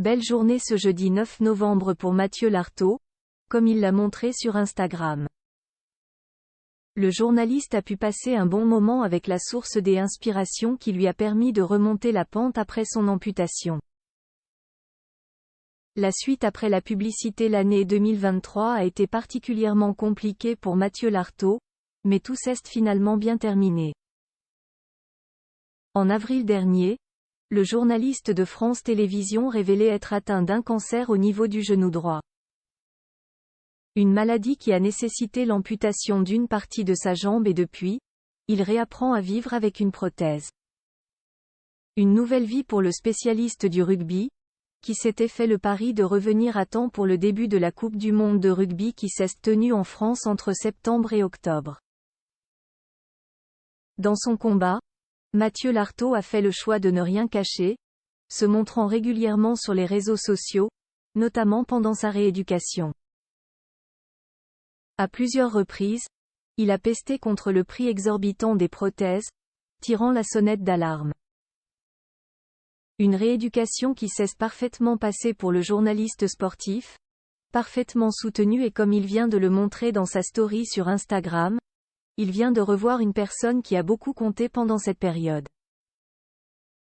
Belle journée ce jeudi 9 novembre pour Mathieu Lartaud, comme il l'a montré sur Instagram. Le journaliste a pu passer un bon moment avec la source des inspirations qui lui a permis de remonter la pente après son amputation. La suite après la publicité. L'année 2023 a été particulièrement compliquée pour Mathieu Lartaud, mais tout s'est finalement bien terminé. En avril dernier, le journaliste de France Télévisions révélait être atteint d'un cancer au niveau du genou droit. Une maladie qui a nécessité l'amputation d'une partie de sa jambe et depuis, il réapprend à vivre avec une prothèse. Une nouvelle vie pour le spécialiste du rugby, qui s'était fait le pari de revenir à temps pour le début de la Coupe du monde de rugby qui s'est tenue en France entre septembre et octobre. Dans son combat, Mathieu Lartaud a fait le choix de ne rien cacher, se montrant régulièrement sur les réseaux sociaux, notamment pendant sa rééducation. À plusieurs reprises, il a pesté contre le prix exorbitant des prothèses, tirant la sonnette d'alarme. Une rééducation qui s'est parfaitement passée pour le journaliste sportif, parfaitement soutenu et comme il vient de le montrer dans sa story sur Instagram, il vient de revoir une personne qui a beaucoup compté pendant cette période.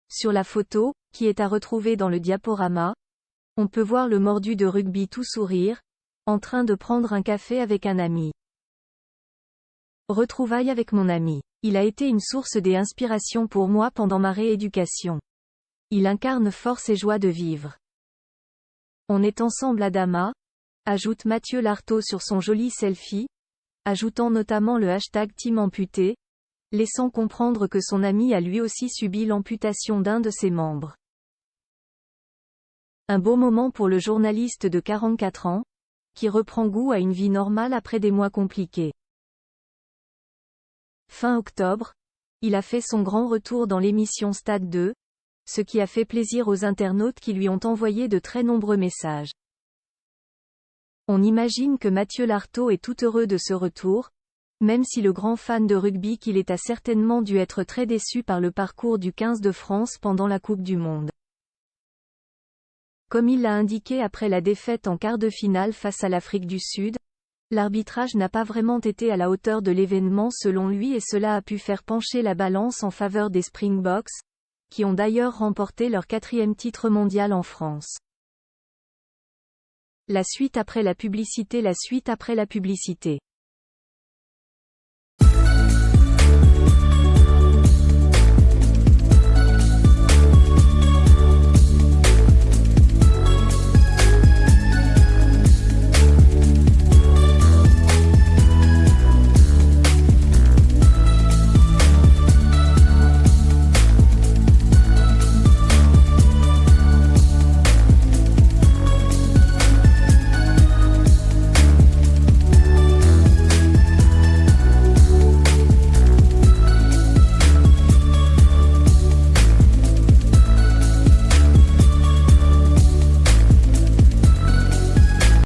Sur la photo, qui est à retrouver dans le diaporama, on peut voir le mordu de rugby tout sourire, en train de prendre un café avec un ami. Retrouvailles avec mon ami. Il a été une source d'inspiration pour moi pendant ma rééducation. Il incarne force et joie de vivre. On est ensemble à Dama, ajoute Mathieu Lartaud sur son joli selfie, ajoutant notamment le hashtag Team Amputé, laissant comprendre que son ami a lui aussi subi l'amputation d'un de ses membres. Un beau moment pour le journaliste de 44 ans, qui reprend goût à une vie normale après des mois compliqués. Fin octobre, il a fait son grand retour dans l'émission Stade 2, ce qui a fait plaisir aux internautes qui lui ont envoyé de très nombreux messages. On imagine que Mathieu Lartaud est tout heureux de ce retour, même si le grand fan de rugby qu'il est a certainement dû être très déçu par le parcours du 15 de France pendant la Coupe du Monde. Comme il l'a indiqué après la défaite en quart de finale face à l'Afrique du Sud, l'arbitrage n'a pas vraiment été à la hauteur de l'événement selon lui et cela a pu faire pencher la balance en faveur des Springboks, qui ont d'ailleurs remporté leur 4e titre mondial en France. La suite après la publicité. La suite après la publicité.